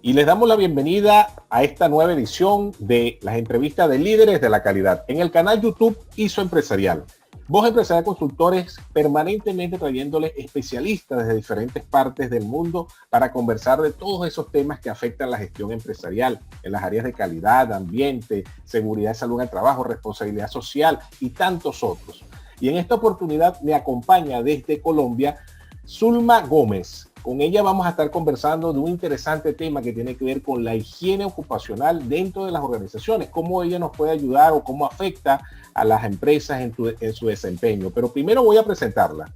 y les damos la bienvenida a esta nueva edición de las entrevistas de líderes de la calidad en el canal YouTube ISO Empresarial. Voz Empresarial Consultores, permanentemente trayéndoles especialistas desde diferentes partes del mundo para conversar de todos esos temas que afectan la gestión empresarial en las áreas de calidad, ambiente, seguridad y salud en el trabajo, responsabilidad social y tantos otros. Y en esta oportunidad me acompaña desde Colombia Zulma Gómez. Con ella vamos a estar conversando de un interesante tema que tiene que ver con la higiene ocupacional dentro de las organizaciones, cómo ella nos puede ayudar o cómo afecta a las empresas en su desempeño. Pero primero voy a presentarla.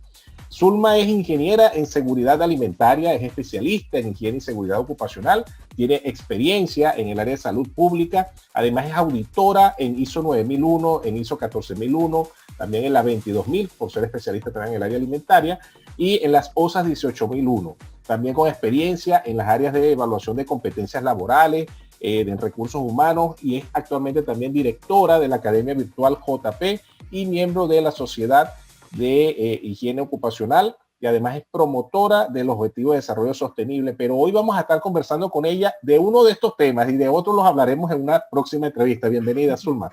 Zulma es ingeniera en seguridad alimentaria, es especialista en higiene y seguridad ocupacional, tiene experiencia en el área de salud pública, además es auditora en ISO 9001, en ISO 14001, también en la 22000 por ser especialista también en el área alimentaria y en las OSAS 18001, también con experiencia en las áreas de evaluación de competencias laborales, de recursos humanos y es actualmente también directora de la Academia Virtual JP y miembro de la Sociedad de Higiene Ocupacional y además es promotora de los Objetivos de Desarrollo Sostenible. Pero hoy vamos a estar conversando con ella de uno de estos temas y de otros los hablaremos en una próxima entrevista. Bienvenida, Zulma.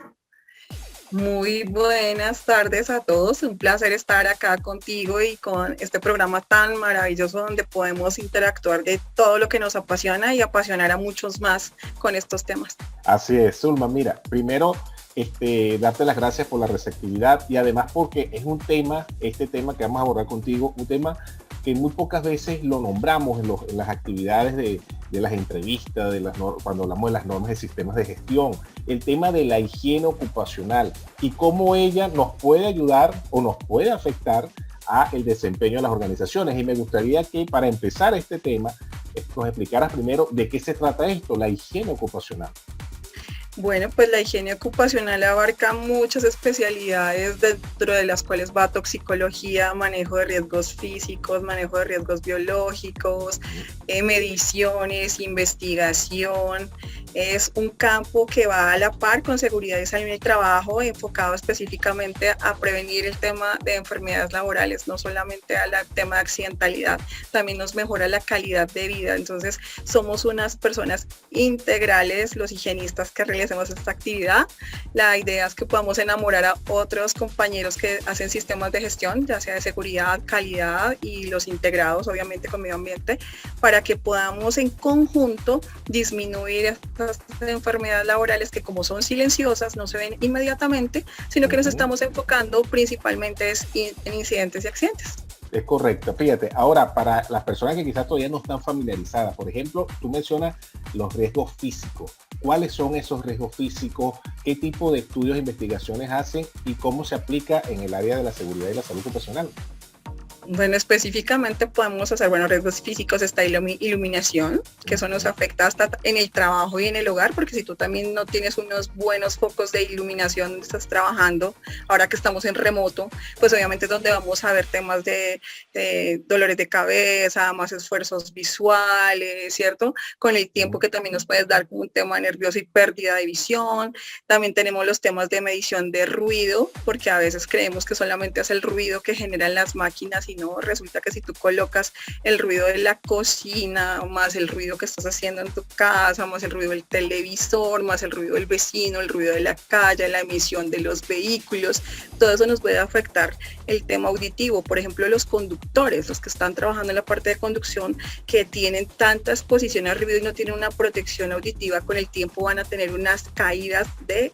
Muy buenas tardes a todos, un placer estar acá contigo y con este programa tan maravilloso donde podemos interactuar de todo lo que nos apasiona y apasionar a muchos más con estos temas. Así es, Zulma, mira, primero darte las gracias por la receptividad y además porque es un tema, este tema que vamos a abordar contigo, un tema que muy pocas veces lo nombramos en las actividades de las entrevistas, cuando hablamos de las normas de sistemas de gestión, el tema de la higiene ocupacional y cómo ella nos puede ayudar o nos puede afectar a el desempeño de las organizaciones. Y me gustaría que para empezar este tema nos explicaras primero de qué se trata esto, la higiene ocupacional. Bueno, pues la higiene ocupacional abarca muchas especialidades dentro de las cuales va toxicología, manejo de riesgos físicos, manejo de riesgos biológicos, mediciones, investigación. Es un campo que va a la par con seguridad y salud en el trabajo, enfocado específicamente a prevenir el tema de enfermedades laborales, no solamente al tema de accidentalidad, también nos mejora la calidad de vida. Entonces, somos unas personas integrales, los higienistas que realizamos esta actividad. La idea es que podamos enamorar a otros compañeros que hacen sistemas de gestión, ya sea de seguridad, calidad y los integrados, obviamente con medio ambiente, para que podamos en conjunto disminuir estas enfermedades laborales que, como son silenciosas, no se ven inmediatamente, sino que nos estamos enfocando principalmente en incidentes y accidentes. Es correcto. Fíjate, ahora para las personas que quizás todavía no están familiarizadas, por ejemplo, tú mencionas los riesgos físicos. ¿Cuáles son esos riesgos físicos? ¿Qué tipo de estudios e investigaciones hacen? ¿Y cómo se aplica en el área de la seguridad y la salud ocupacional? Bueno, específicamente podemos hacer, riesgos físicos, está iluminación, que eso nos afecta hasta en el trabajo y en el hogar, porque si tú también no tienes unos buenos focos de iluminación donde estás trabajando, ahora que estamos en remoto, pues obviamente es donde vamos a ver temas de dolores de cabeza, más esfuerzos visuales, ¿cierto? Con el tiempo que también nos puedes dar como un tema nervioso y pérdida de visión. También tenemos los temas de medición de ruido, porque a veces creemos que solamente es el ruido que generan las máquinas y no, resulta que si tú colocas el ruido de la cocina, más el ruido que estás haciendo en tu casa, más el ruido del televisor, más el ruido del vecino, el ruido de la calle, la emisión de los vehículos, todo eso nos puede afectar el tema auditivo. Por ejemplo, los conductores, los que están trabajando en la parte de conducción, que tienen tanta exposición al ruido y no tienen una protección auditiva, con el tiempo van a tener unas caídas de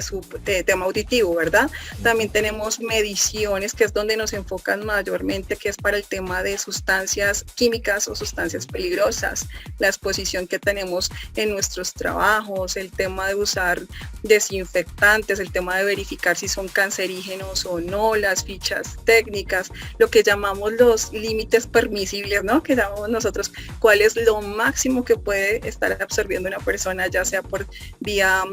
su tema auditivo, ¿verdad? También tenemos mediciones, que es donde nos enfocan mayormente, que es para el tema de sustancias químicas o sustancias peligrosas, la exposición que tenemos en nuestros trabajos, el tema de usar desinfectantes, el tema de verificar si son cancerígenos o no, las fichas técnicas, lo que llamamos los límites permisibles, ¿no? Que llamamos nosotros, cuál es lo máximo que puede estar absorbiendo una persona, ya sea por vía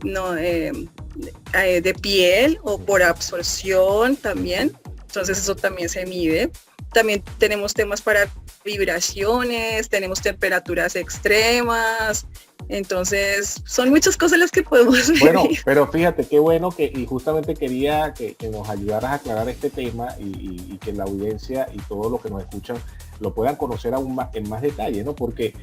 de piel o por absorción también. Entonces eso también se mide. También tenemos temas para vibraciones, tenemos temperaturas extremas. Entonces son muchas cosas las que podemos ver. Bueno, pero fíjate qué bueno y justamente quería que nos ayudaras a aclarar este tema y que la audiencia y todos los que nos escuchan lo puedan conocer aún más, en más detalle, ¿no? Porque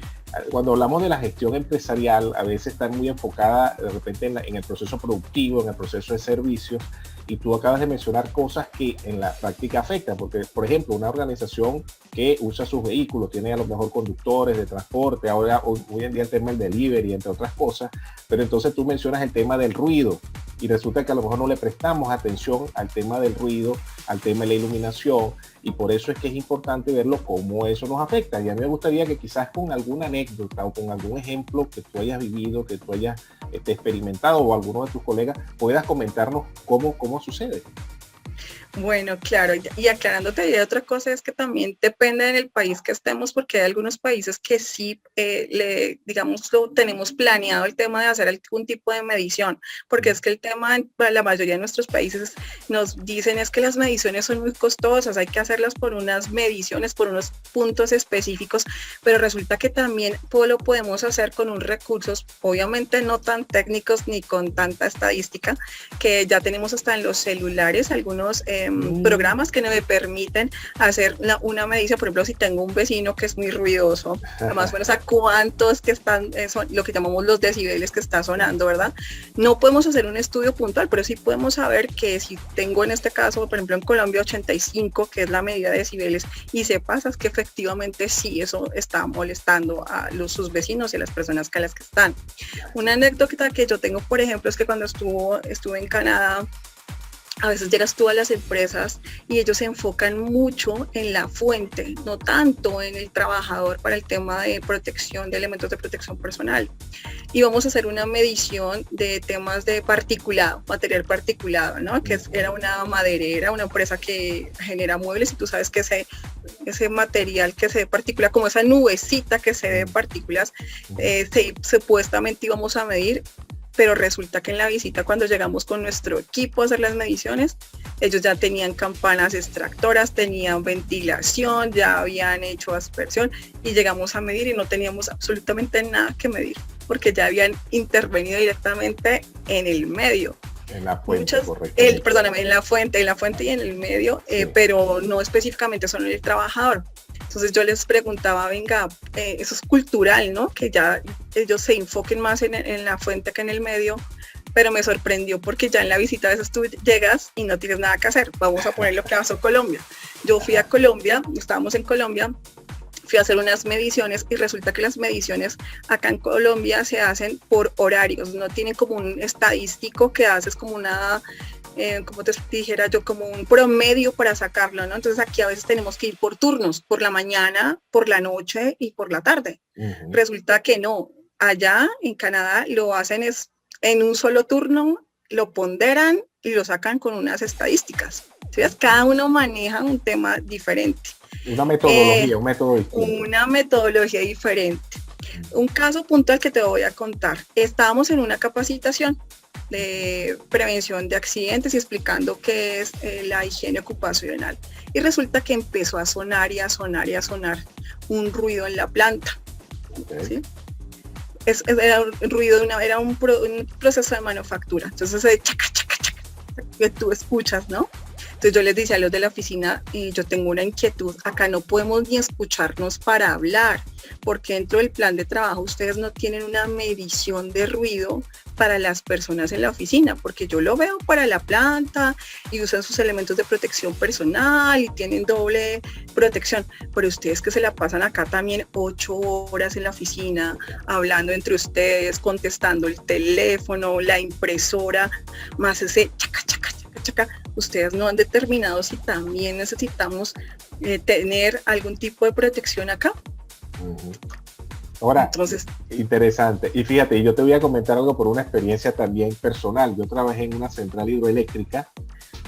cuando hablamos de la gestión empresarial, a veces está muy enfocada de repente en el proceso productivo, en el proceso de servicios, y tú acabas de mencionar cosas que en la práctica afectan, porque, por ejemplo, una organización que usa sus vehículos, tiene a lo mejor conductores de transporte, ahora hoy en día el tema del delivery, entre otras cosas, pero entonces tú mencionas el tema del ruido, y resulta que a lo mejor no le prestamos atención al tema del ruido, al tema de la iluminación, y por eso es que es importante verlo cómo eso nos afecta. Y a mí me gustaría que quizás con alguna anécdota o con algún ejemplo que tú hayas vivido, que tú hayas experimentado, o alguno de tus colegas puedas comentarnos cómo sucede. Bueno, claro, y aclarándote, y otra cosa es que también depende del país que estemos, porque hay algunos países que sí, digamos, lo tenemos planeado el tema de hacer algún tipo de medición, porque es que el tema, para la mayoría de nuestros países nos dicen es que las mediciones son muy costosas, hay que hacerlas por unas mediciones, por unos puntos específicos, pero resulta que también lo podemos hacer con unos recursos, obviamente no tan técnicos ni con tanta estadística, que ya tenemos hasta en los celulares algunos programas que me permiten hacer una medición. Por ejemplo, si tengo un vecino que es muy ruidoso, más o menos a cuántos que están, lo que llamamos los decibeles que está sonando, ¿verdad? No podemos hacer un estudio puntual, pero sí podemos saber que si tengo en este caso, por ejemplo, en Colombia 85, que es la medida de decibeles, y se pasa, es que efectivamente sí, eso está molestando a sus vecinos y a las personas que a las que están. Una anécdota que yo tengo, por ejemplo, es que cuando estuve en Canadá, a veces llegas tú a las empresas y ellos se enfocan mucho en la fuente, no tanto en el trabajador para el tema de protección, de elementos de protección personal. Y vamos a hacer una medición de temas de particulado, material particulado, ¿no? Que era una maderera, una empresa que genera muebles, y tú sabes que ese material que se ve partícula, como esa nubecita que se ve partículas, supuestamente íbamos a medir, pero resulta que en la visita, cuando llegamos con nuestro equipo a hacer las mediciones, ellos ya tenían campanas extractoras, tenían ventilación, ya habían hecho aspersión, y llegamos a medir y no teníamos absolutamente nada que medir, porque ya habían intervenido directamente en el medio. En la fuente, correcto. Perdóname, en la fuente y en el medio, sí. Pero no específicamente solo en el trabajador. Entonces yo les preguntaba, venga, eso es cultural, ¿no? Que ya ellos se enfoquen más en la fuente que en el medio, pero me sorprendió porque ya en la visita a veces tú llegas y no tienes nada que hacer. Vamos a poner lo que pasó Colombia. Yo fui a Colombia, estábamos en Colombia, fui a hacer unas mediciones y resulta que las mediciones acá en Colombia se hacen por horarios, no tienen como un estadístico que haces como una, como te dijera yo, como un promedio para sacarlo, ¿no? Entonces aquí a veces tenemos que ir por turnos, por la mañana, por la noche y por la tarde. Uh-huh. Resulta que no, allá en Canadá lo hacen es en un solo turno, lo ponderan y lo sacan con unas estadísticas. ¿Sí? Cada uno maneja un tema diferente. Una metodología, un método distinto. Una metodología diferente. Un caso puntual que te voy a contar. Estábamos en una capacitación de prevención de accidentes y explicando qué es la higiene ocupacional. Y resulta que empezó a sonar y a sonar y a sonar un ruido en la planta. Okay. ¿Sí? Era un ruido, era un proceso de manufactura. Entonces, chaca, chaca, chaca, que tú escuchas, ¿no? Entonces yo les decía a los de la oficina, yo tengo una inquietud, acá no podemos ni escucharnos para hablar, porque dentro del plan de trabajo ustedes no tienen una medición de ruido para las personas en la oficina, porque yo lo veo para la planta y usan sus elementos de protección personal y tienen doble protección, pero ustedes que se la pasan acá también 8 horas en la oficina, hablando entre ustedes, contestando el teléfono, la impresora, más ese chaca, chaca, chaca, chaca, ustedes no han determinado si también necesitamos tener algún tipo de protección acá. Uh-huh. Ahora, entonces, interesante. Y fíjate, yo te voy a comentar algo por una experiencia también personal. Yo trabajé en una central hidroeléctrica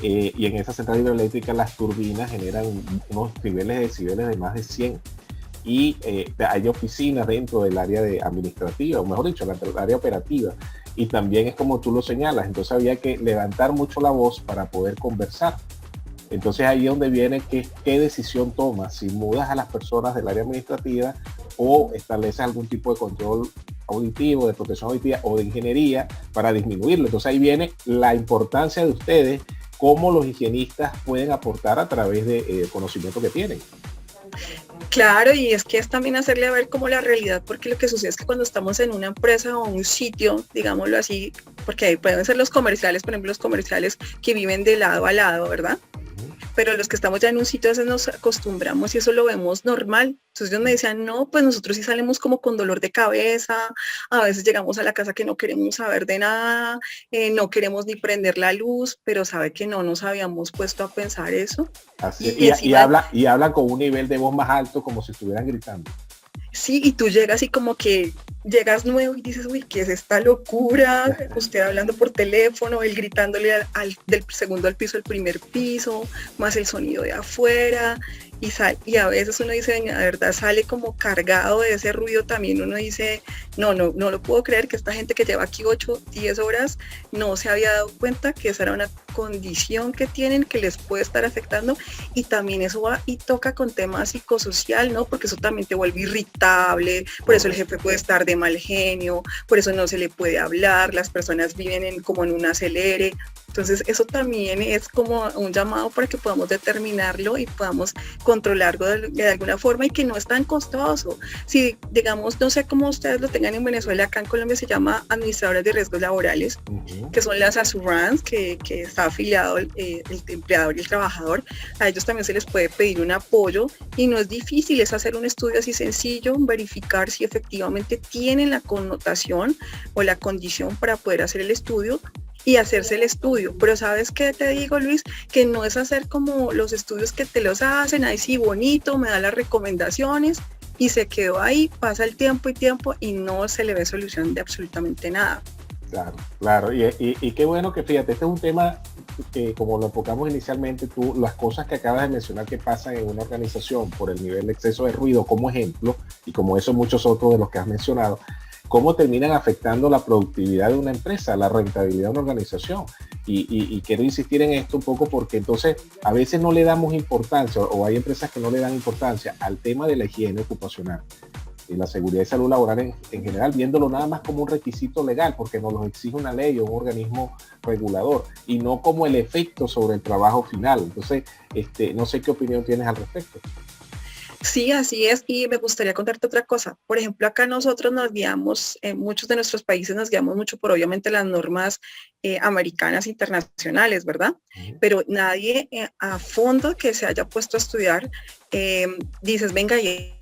y en esa central hidroeléctrica las turbinas generan unos niveles de decibeles de más de 100 y hay oficinas dentro del área administrativa, o mejor dicho, el área operativa. Y también es como tú lo señalas, entonces había que levantar mucho la voz para poder conversar. Entonces ahí es donde viene qué decisión tomas, si mudas a las personas del área administrativa o estableces algún tipo de control auditivo, de protección auditiva o de ingeniería para disminuirlo. Entonces ahí viene la importancia de ustedes, cómo los higienistas pueden aportar a través del conocimiento que tienen. Claro, y es que es también hacerle ver como la realidad, porque lo que sucede es que cuando estamos en una empresa o un sitio, digámoslo así, porque ahí pueden ser los comerciales, por ejemplo, los comerciales que viven de lado a lado, ¿verdad? Pero los que estamos ya en un sitio a veces nos acostumbramos y eso lo vemos normal. Entonces ellos me decían, no, pues nosotros sí salimos como con dolor de cabeza, a veces llegamos a la casa que no queremos saber de nada, no queremos ni prender la luz, pero sabe que no nos habíamos puesto a pensar eso. Así, Y encima, y habla con un nivel de voz más alto como si estuvieran gritando. sí, y tú llegas y como que llegas nuevo y dices, uy, ¿qué es esta locura? Usted hablando por teléfono, él gritándole del segundo al piso, al primer piso, más el sonido de afuera. Y a veces uno dice, la verdad, sale como cargado de ese ruido también. Uno dice, no lo puedo creer que esta gente que lleva aquí 8, 10 horas no se había dado cuenta que esa era una condición que tienen que les puede estar afectando. Y también eso va y toca con temas psicosocial, ¿no? Porque eso también te vuelve irritable, por eso el jefe puede estar de mal genio, por eso no se le puede hablar, las personas viven como en un acelere. Entonces eso también es como un llamado para que podamos determinarlo y podamos controlarlo de alguna forma y que no es tan costoso. Si digamos, no sé cómo ustedes lo tengan en Venezuela, acá en Colombia se llama administradores de riesgos laborales, que son las assurance, que está afiliado el empleador y el trabajador. A ellos también se les puede pedir un apoyo y no es difícil, es hacer un estudio así sencillo, verificar si efectivamente tienen la connotación o la condición para poder hacer el estudio y hacerse el estudio. Pero ¿sabes qué te digo, Luis? Que no es hacer como los estudios que te los hacen, ahí sí bonito, me da las recomendaciones y se quedó ahí, pasa el tiempo y no se le ve solución de absolutamente nada. Claro, claro, y qué bueno que fíjate, este es un tema que como lo enfocamos inicialmente, tú, las cosas que acabas de mencionar que pasan en una organización por el nivel de exceso de ruido como ejemplo, y como eso muchos otros de los que has mencionado, cómo terminan afectando la productividad de una empresa, la rentabilidad de una organización. Y quiero insistir en esto un poco porque entonces a veces no le damos importancia o hay empresas que no le dan importancia al tema de la higiene ocupacional y la seguridad y salud laboral en general, viéndolo nada más como un requisito legal porque nos lo exige una ley o un organismo regulador y no como el efecto sobre el trabajo final. Entonces, no sé qué opinión tienes al respecto. Sí, así es. Y me gustaría contarte otra cosa. Por ejemplo, acá nosotros nos guiamos, en muchos de nuestros países nos guiamos mucho por obviamente las normas americanas internacionales, ¿verdad? Pero nadie a fondo que se haya puesto a estudiar, dices, venga, y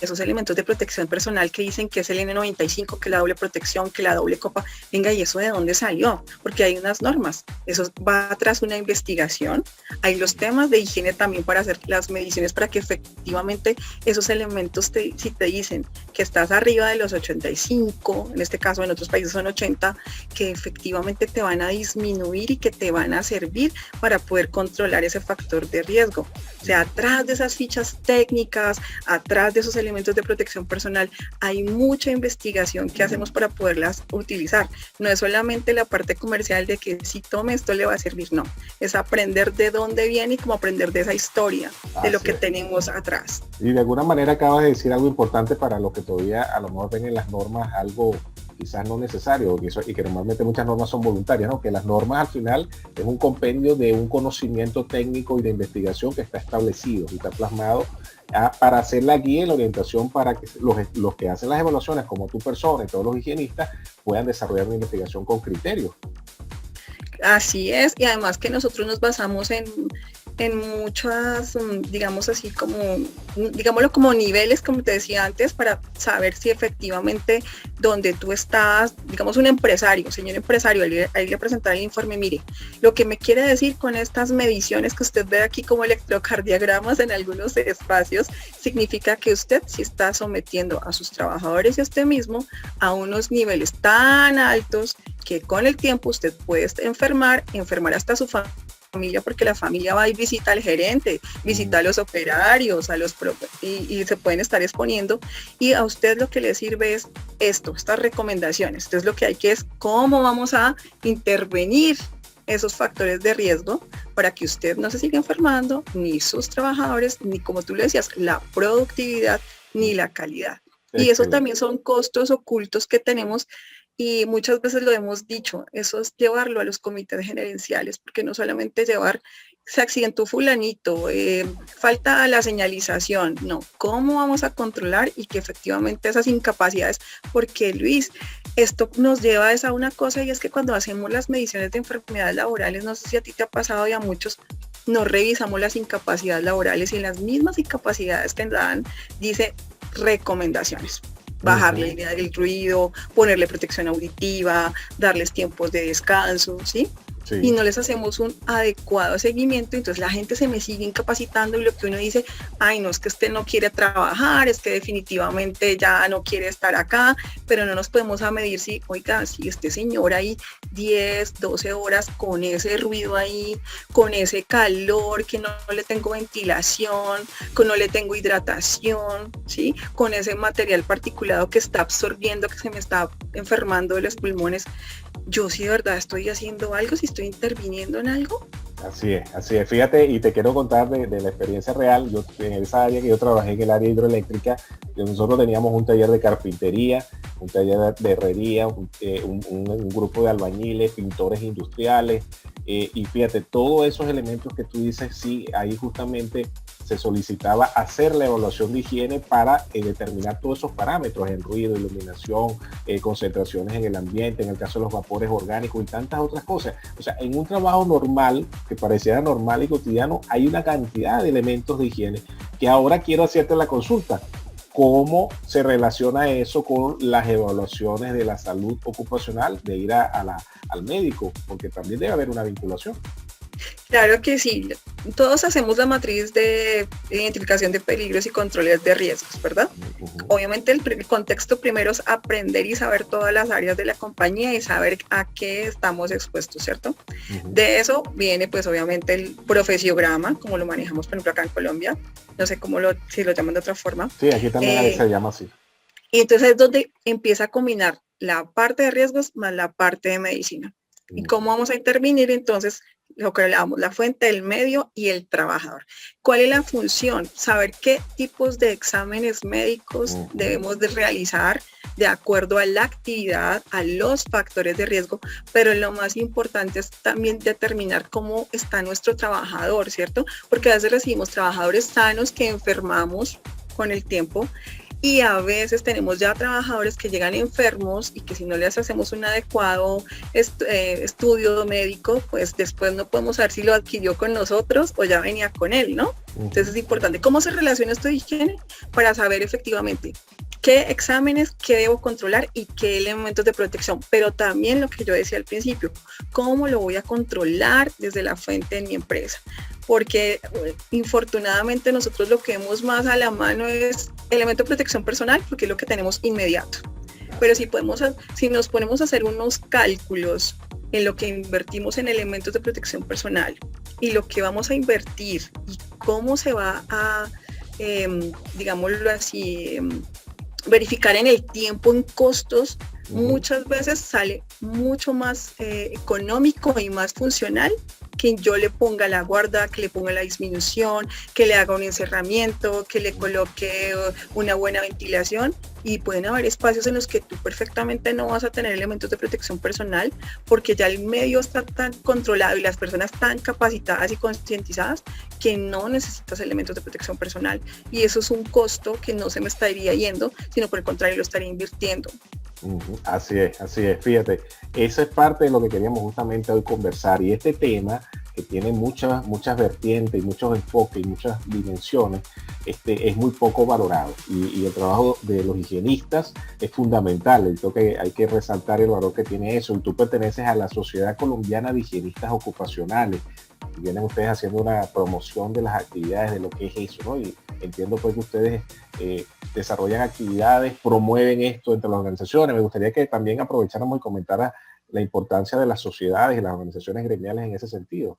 esos elementos de protección personal que dicen que es el N95, que la doble protección, que la doble copa, venga, ¿y eso de dónde salió? Porque hay unas normas, eso va tras una investigación, hay los temas de higiene también para hacer las mediciones para que efectivamente esos elementos, si te dicen que estás arriba de los 85, en este caso en otros países son 80, que efectivamente te van a disminuir y que te van a servir para poder controlar ese factor de riesgo. O sea, atrás de esas fichas técnicas, atrás de esos elementos de protección personal, hay mucha investigación que hacemos para poderlas utilizar. No es solamente la parte comercial de que si tome esto le va a servir, no. Es aprender de dónde viene y cómo aprender de esa historia, de lo que tenemos atrás. Y de alguna manera acabas de decir algo importante para los que todavía a lo mejor ven en las normas algo quizás no necesario y que normalmente muchas normas son voluntarias, ¿no? Que las normas al final es un compendio de un conocimiento técnico y de investigación que está establecido y está plasmado para hacer la guía y la orientación para que los que hacen las evaluaciones como tu persona y todos los higienistas puedan desarrollar una investigación con criterios. Así es, y además que nosotros nos basamos en muchas, digamos así como, digámoslo como niveles, como te decía antes, para saber si efectivamente donde tú estás, digamos un empresario, señor empresario, ahí le presentar el informe, mire, lo que me quiere decir con estas mediciones que usted ve aquí como electrocardiogramas en algunos espacios, significa que usted sí está sometiendo a sus trabajadores y a usted mismo a unos niveles tan altos que con el tiempo usted puede enfermar hasta su familia, porque la familia va y visita al gerente, visita a los operarios, y se pueden estar exponiendo, y a usted lo que le sirve es estas recomendaciones. Entonces lo que hay que es cómo vamos a intervenir esos factores de riesgo para que usted no se siga enfermando, ni sus trabajadores, ni como tú le decías, la productividad, ni la calidad. Y eso también son costos ocultos que tenemos Y muchas veces lo hemos dicho, eso es llevarlo a los comités gerenciales, porque no solamente llevar, se accidentó fulanito, falta la señalización, no, ¿cómo vamos a controlar y que efectivamente esas incapacidades, porque Luis, esto nos lleva a una cosa y es que cuando hacemos las mediciones de enfermedades laborales, no sé si a ti te ha pasado y a muchos, no revisamos las incapacidades laborales y en las mismas incapacidades que dan, dice recomendaciones. Bajarle el ruido, ponerle protección auditiva, darles tiempos de descanso, ¿sí? Sí. Y no les hacemos un adecuado seguimiento, entonces la gente se me sigue incapacitando y lo que uno dice, ay no, es que este no quiere trabajar, es que definitivamente ya no quiere estar acá, pero no nos podemos a medir si, oiga, si este señor ahí 10, 12 horas con ese ruido ahí, con ese calor, que no le tengo ventilación, que no le tengo hidratación, ¿sí? Con ese material particulado que está absorbiendo, que se me está enfermando de los pulmones, yo sí de verdad estoy haciendo algo, si estoy interviniendo en algo. Así es. Fíjate, y te quiero contar de la experiencia real. Yo en esa área que yo trabajé, en el área hidroeléctrica, nosotros teníamos un taller de carpintería, un taller de herrería, un grupo de albañiles, pintores industriales, y fíjate, todos esos elementos que tú dices, sí, ahí justamente se solicitaba hacer la evaluación de higiene para determinar todos esos parámetros en ruido, iluminación, concentraciones en el ambiente, en el caso de los vapores orgánicos y tantas otras cosas. O sea, en un trabajo normal, que pareciera normal y cotidiano, hay una cantidad de elementos de higiene que ahora quiero hacerte la consulta. ¿Cómo se relaciona eso con las evaluaciones de la salud ocupacional, de ir al médico? Porque también debe haber una vinculación. Claro que sí, todos hacemos la matriz de identificación de peligros y controles de riesgos, ¿verdad? Obviamente el contexto primero es aprender y saber todas las áreas de la compañía y saber a qué estamos expuestos, ¿cierto? De eso viene pues obviamente el profesiograma, como lo manejamos por ejemplo acá en Colombia, no sé si lo llaman de otra forma. Sí, aquí también se llama así. Y entonces es donde empieza a combinar la parte de riesgos más la parte de medicina. ¿Y cómo vamos a intervenir? Entonces, lo que hablábamos, la fuente, el medio y el trabajador. ¿Cuál es la función? Saber qué tipos de exámenes médicos debemos de realizar de acuerdo a la actividad, a los factores de riesgo, pero lo más importante es también determinar cómo está nuestro trabajador, ¿cierto? Porque a veces recibimos trabajadores sanos que enfermamos con el tiempo, y a veces tenemos ya trabajadores que llegan enfermos y que si no les hacemos un adecuado estudio médico, pues después no podemos saber si lo adquirió con nosotros o ya venía con él, ¿no? Entonces es importante cómo se relaciona esto de higiene para saber efectivamente qué exámenes, qué debo controlar y qué elementos de protección. Pero también lo que yo decía al principio, cómo lo voy a controlar desde la fuente de mi empresa. Porque infortunadamente nosotros lo que vemos más a la mano es elemento de protección personal, porque es lo que tenemos inmediato. Pero si nos ponemos a hacer unos cálculos en lo que invertimos en elementos de protección personal y lo que vamos a invertir y cómo se va a, digámoslo así, verificar en el tiempo en costos, muchas veces sale mucho más económico y más funcional que yo le ponga la guarda, que le ponga la disminución, que le haga un encerramiento, que le coloque una buena ventilación, y pueden haber espacios en los que tú perfectamente no vas a tener elementos de protección personal porque ya el medio está tan controlado y las personas tan capacitadas y concientizadas que no necesitas elementos de protección personal, y eso es un costo que no se me estaría yendo, sino por el contrario lo estaría invirtiendo. Así es, fíjate, eso es parte de lo que queríamos justamente hoy conversar, y este tema que tiene muchas vertientes y muchos enfoques y muchas dimensiones, es muy poco valorado, y el trabajo de los higienistas es fundamental. Creo que hay que resaltar el valor que tiene eso, y tú perteneces a la Sociedad Colombiana de Higienistas Ocupacionales, y vienen ustedes haciendo una promoción de las actividades de lo que es eso, ¿no? Y entiendo pues que ustedes desarrollan actividades, promueven esto entre las organizaciones. Me gustaría que también aprovecháramos y comentara la importancia de las sociedades y las organizaciones gremiales en ese sentido.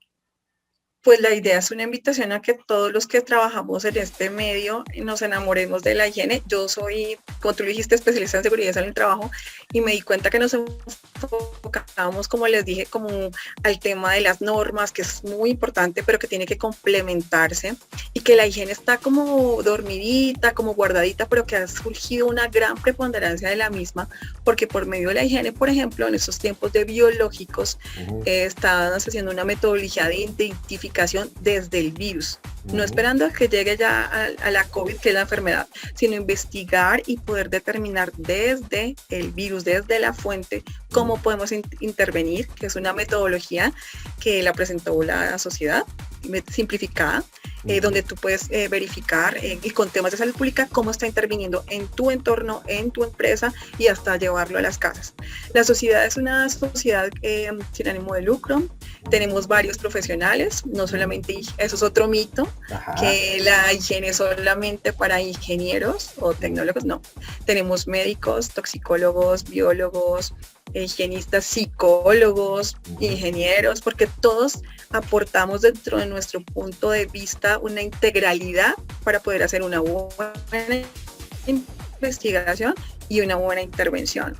Pues la idea es una invitación a que todos los que trabajamos en este medio nos enamoremos de la higiene. Yo soy, como tú lo dijiste, especialista en seguridad en el trabajo, y me di cuenta que nos enfocamos, como les dije, como al tema de las normas, que es muy importante, pero que tiene que complementarse, y que la higiene está como dormidita, como guardadita, pero que ha surgido una gran preponderancia de la misma, porque por medio de la higiene, por ejemplo, en estos tiempos de biológicos, están haciendo una metodología de identificación desde el virus, no esperando a que llegue ya a la COVID, que es la enfermedad, sino investigar y poder determinar desde el virus, desde la fuente, cómo podemos intervenir, que es una metodología que la presentó la sociedad simplificada, donde tú puedes verificar y con temas de salud pública cómo está interviniendo en tu entorno, en tu empresa y hasta llevarlo a las casas. La sociedad es una sociedad sin ánimo de lucro, tenemos varios profesionales, no solamente, eso es otro mito, que la higiene es solamente para ingenieros o tecnólogos, no. Tenemos médicos, toxicólogos, biólogos, higienistas, psicólogos, ingenieros, porque todos aportamos dentro de nuestro punto de vista una integralidad para poder hacer una buena investigación y una buena intervención.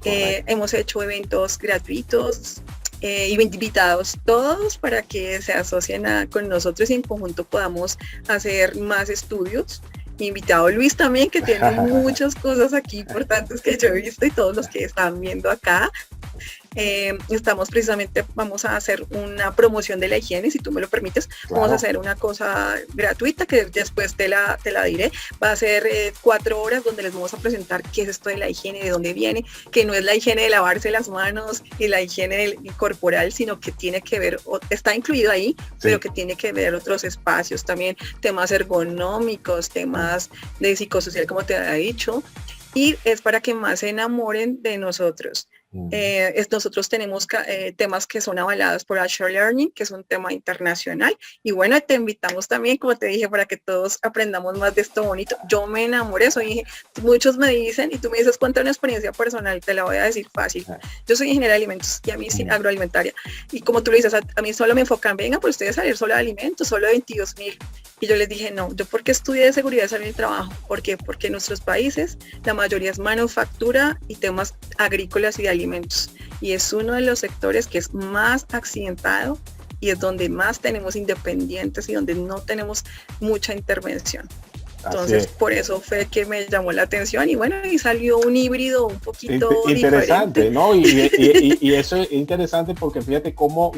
Hemos hecho eventos gratuitos, invitados todos para que se asocien con nosotros y en conjunto podamos hacer más estudios. Invitado Luis también, que tiene muchas cosas aquí importantes que yo he visto y todos los que están viendo acá. Estamos precisamente, vamos a hacer una promoción de la higiene, si tú me lo permites. Claro. Vamos a hacer una cosa gratuita que después te la diré. Va a ser 4 horas donde les vamos a presentar qué es esto de la higiene, de dónde viene, que no es la higiene de lavarse las manos y la higiene corporal, sino que tiene que ver, está incluido ahí, sí, pero que tiene que ver otros espacios también, temas ergonómicos, temas de psicosocial, como te había dicho, y es para que más se enamoren de nosotros. Nosotros tenemos temas que son avalados por Azure Learning, que es un tema internacional, y bueno, te invitamos también, como te dije, para que todos aprendamos más de esto bonito. Yo me enamoré, muchos me dicen, y tú me dices, cuenta una experiencia personal, te la voy a decir fácil. Yo soy ingeniera de alimentos y a mí sí agroalimentaria, y como tú le dices, a mí solo me enfocan, venga, pues ustedes salir solo de alimentos, solo de 22,000, y yo les dije, no, yo porque estudié de seguridad de salud y trabajo, ¿por qué? Porque en nuestros países la mayoría es manufactura y temas agrícolas y de alimentos, y es uno de los sectores que es más accidentado y es donde más tenemos independientes y donde no tenemos mucha intervención. Entonces, por eso fue que me llamó la atención y bueno, y salió un híbrido un poquito interesante, diferente. ¿no? Y eso es interesante porque fíjate cómo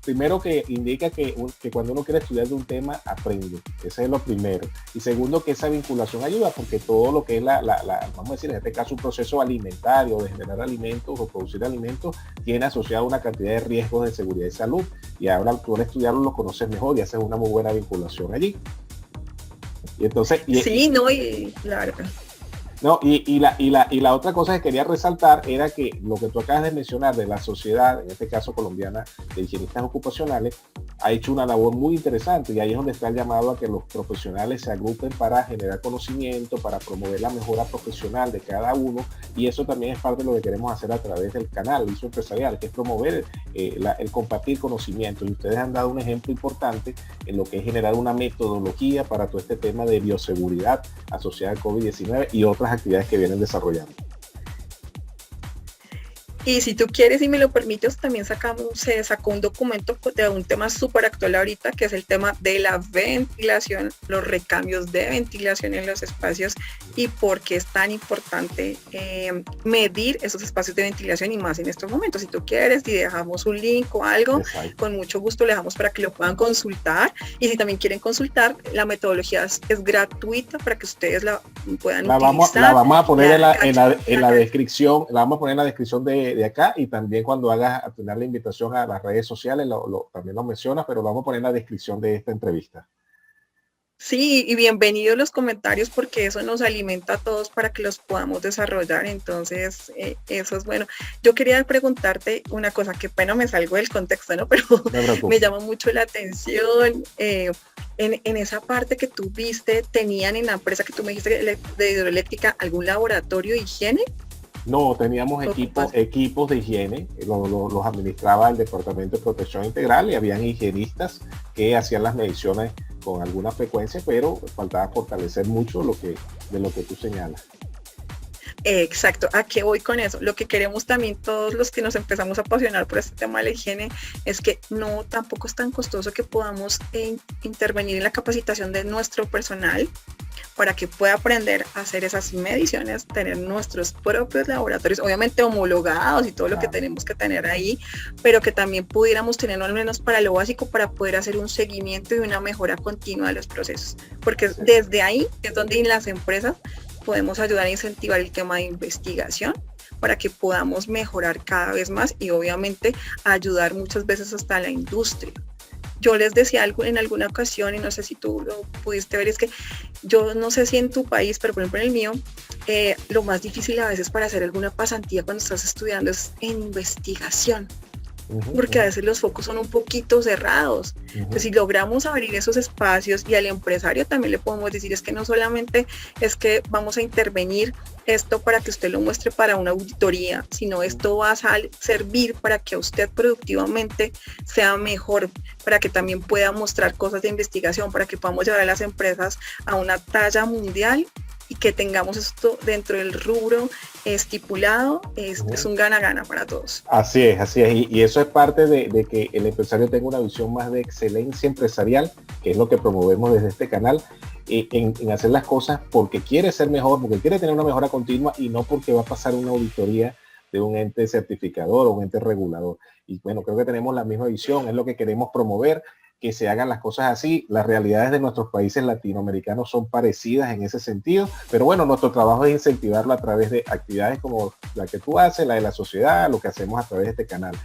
primero que indica que cuando uno quiere estudiar de un tema, aprende. Ese es lo primero. Y segundo, que esa vinculación ayuda porque todo lo que es vamos a decir, en este caso, un proceso alimentario de generar alimentos o producir alimentos, tiene asociado una cantidad de riesgos de seguridad y salud. Y ahora tú al estudiarlo lo conoces mejor y haces una muy buena vinculación allí. Y entonces, claro. No, y la otra cosa que quería resaltar era que lo que tú acabas de mencionar de la sociedad, en este caso colombiana, de higienistas ocupacionales, ha hecho una labor muy interesante y ahí es donde está el llamado a que los profesionales se agrupen para generar conocimiento, para promover la mejora profesional de cada uno, y eso también es parte de lo que queremos hacer a través del canal ISO Empresarial, que es promover el compartir conocimiento, y ustedes han dado un ejemplo importante en lo que es generar una metodología para todo este tema de bioseguridad asociada al COVID-19 y otras actividades que vienen desarrollando. Y si tú quieres y me lo permites, también se sacó un documento de un tema súper actual ahorita, que es el tema de la ventilación, los recambios de ventilación en los espacios y por qué es tan importante medir esos espacios de ventilación y más en estos momentos. Si tú quieres y dejamos un link o algo, exacto, con mucho gusto le dejamos para que lo puedan consultar. Y si también quieren consultar, la metodología es gratuita para que ustedes la puedan utilizar. La vamos a poner en la descripción, la vamos a poner en la descripción de acá, y también cuando hagas al final la invitación a las redes sociales también lo mencionas, pero lo vamos a poner en la descripción de esta entrevista. Sí, y bienvenidos los comentarios porque eso nos alimenta a todos para que los podamos desarrollar. Entonces, eso es bueno. Yo quería preguntarte una cosa, que pena me salgo del contexto, ¿no? Pero me llama mucho la atención. En esa parte que tú viste, ¿tenían en la empresa que tú me dijiste de hidroeléctrica algún laboratorio de higiene? No, teníamos equipos de higiene, los administraba el Departamento de Protección Integral y habían higienistas que hacían las mediciones con alguna frecuencia, pero faltaba fortalecer mucho de lo que tú señalas. Exacto, ¿a qué voy con eso? Lo que queremos también todos los que nos empezamos a apasionar por este tema de la higiene es que no tampoco es tan costoso que podamos intervenir en la capacitación de nuestro personal para que pueda aprender a hacer esas mediciones, tener nuestros propios laboratorios, obviamente homologados y todo lo que tenemos que tener ahí, pero que también pudiéramos tenerlo al menos para lo básico, para poder hacer un seguimiento y una mejora continua de los procesos, porque desde ahí es donde en las empresas podemos ayudar a incentivar el tema de investigación para que podamos mejorar cada vez más y obviamente ayudar muchas veces hasta a la industria. Yo les decía algo en alguna ocasión y no sé si tú lo pudiste ver, es que yo no sé si en tu país, pero por ejemplo en el mío, lo más difícil a veces para hacer alguna pasantía cuando estás estudiando es en investigación. Porque a veces los focos son un poquito cerrados. Entonces, si logramos abrir esos espacios y al empresario también le podemos decir es que no solamente es que vamos a intervenir esto para que usted lo muestre para una auditoría, sino esto va a servir para que usted productivamente sea mejor, para que también pueda mostrar cosas de investigación, para que podamos llevar a las empresas a una talla mundial y que tengamos esto dentro del rubro estipulado, es un gana-gana para todos. Así es, y eso es parte de que el empresario tenga una visión más de excelencia empresarial, que es lo que promovemos desde este canal, en hacer las cosas porque quiere ser mejor, porque quiere tener una mejora continua y no porque va a pasar una auditoría de un ente certificador o un ente regulador. Y bueno, creo que tenemos la misma visión, es lo que queremos promover, que se hagan las cosas así. Las realidades de nuestros países latinoamericanos son parecidas en ese sentido, pero bueno, nuestro trabajo es incentivarlo a través de actividades como la que tú haces, la de la sociedad, lo que hacemos a través de este canal.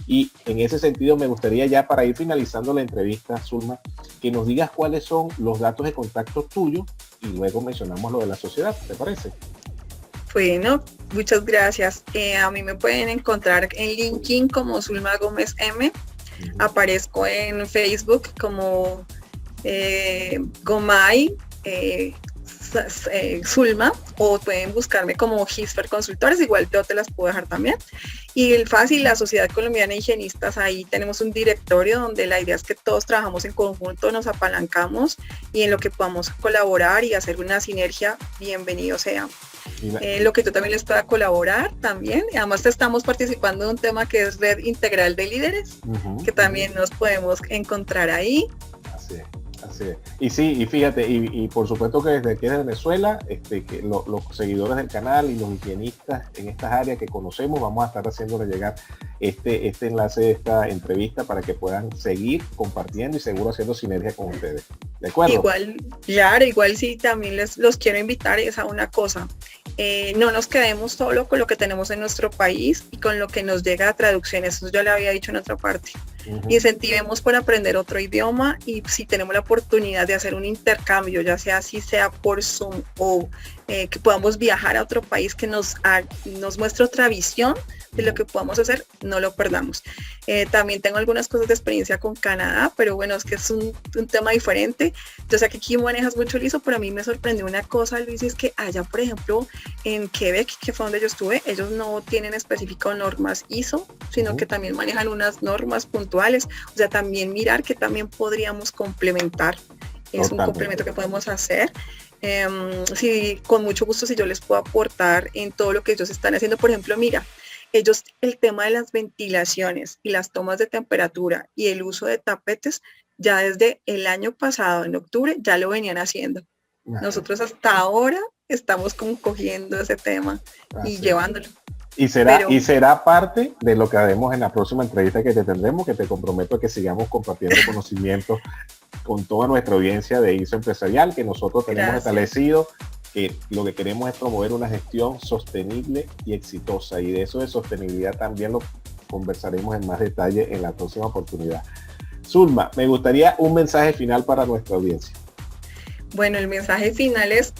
Y en ese sentido me gustaría ya para ir finalizando la entrevista, Zulma, que nos digas cuáles son los datos de contacto tuyos y luego mencionamos lo de la sociedad, ¿te parece? Bueno, muchas gracias. A mí me pueden encontrar en LinkedIn como Zulma Gómez M. Aparezco en Facebook como Gomay Zulma, o pueden buscarme como Gisfer Consultores, igual yo te las puedo dejar también. Y el fácil, la Sociedad Colombiana de Higienistas, ahí tenemos un directorio donde la idea es que todos trabajamos en conjunto, nos apalancamos y en lo que podamos colaborar y hacer una sinergia, bienvenido sea. Lo que yo también les pueda colaborar también, y además estamos participando en un tema que es Red Integral de Líderes, que también nos podemos encontrar ahí. Así es. Y sí, y fíjate, y por supuesto que desde aquí de Venezuela, que los seguidores del canal y los higienistas en estas áreas que conocemos, vamos a estar haciéndole llegar este enlace de esta entrevista para que puedan seguir compartiendo y seguro haciendo sinergia con ustedes. ¿De acuerdo? Igual, claro, igual sí, también los quiero invitar es a una cosa. No nos quedemos solo con lo que tenemos en nuestro país y con lo que nos llega a traducciones, eso ya le había dicho en otra parte. Incentivemos por aprender otro idioma y si tenemos la oportunidad de hacer un intercambio, ya sea así sea por Zoom o que podamos viajar a otro país que nos muestre otra visión de lo que podamos hacer, no lo perdamos. También tengo algunas cosas de experiencia con Canadá, pero bueno, es que es un tema diferente. Yo sé que aquí manejas mucho el ISO, pero a mí me sorprendió una cosa, Luis, y es que allá, por ejemplo, en Quebec, que fue donde yo estuve, ellos no tienen especificado normas ISO, sino que también manejan unas normas puntuales. O sea, también mirar que también podríamos complementar. Es un complemento que podemos hacer. Sí, con mucho gusto, si yo les puedo aportar en todo lo que ellos están haciendo. Por ejemplo, mira, ellos el tema de las ventilaciones y las tomas de temperatura y el uso de tapetes, ya desde el año pasado, en octubre, ya lo venían haciendo. Nosotros hasta ahora estamos como cogiendo ese tema y llevándolo. Y será parte de lo que haremos en la próxima entrevista que te tendremos, que te comprometo a que sigamos compartiendo conocimientos con toda nuestra audiencia de ISO empresarial, que nosotros tenemos establecido que lo que queremos es promover una gestión sostenible y exitosa, y de eso de sostenibilidad también lo conversaremos en más detalle en la próxima oportunidad. Zulma, me gustaría un mensaje final para nuestra audiencia. Bueno, el mensaje final es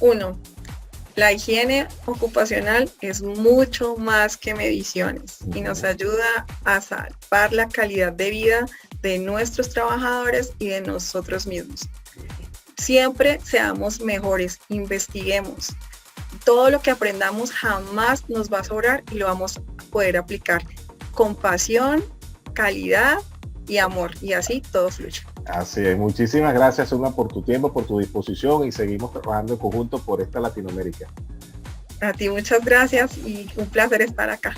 la higiene ocupacional es mucho más que mediciones y nos ayuda a salvar la calidad de vida de nuestros trabajadores y de nosotros mismos. Siempre seamos mejores, investiguemos. Todo lo que aprendamos jamás nos va a sobrar y lo vamos a poder aplicar con pasión, calidad y amor, y así todo fluye. Así es, muchísimas gracias, Zulma, por tu tiempo, por tu disposición, y seguimos trabajando en conjunto por esta Latinoamérica. A ti muchas gracias y un placer estar acá.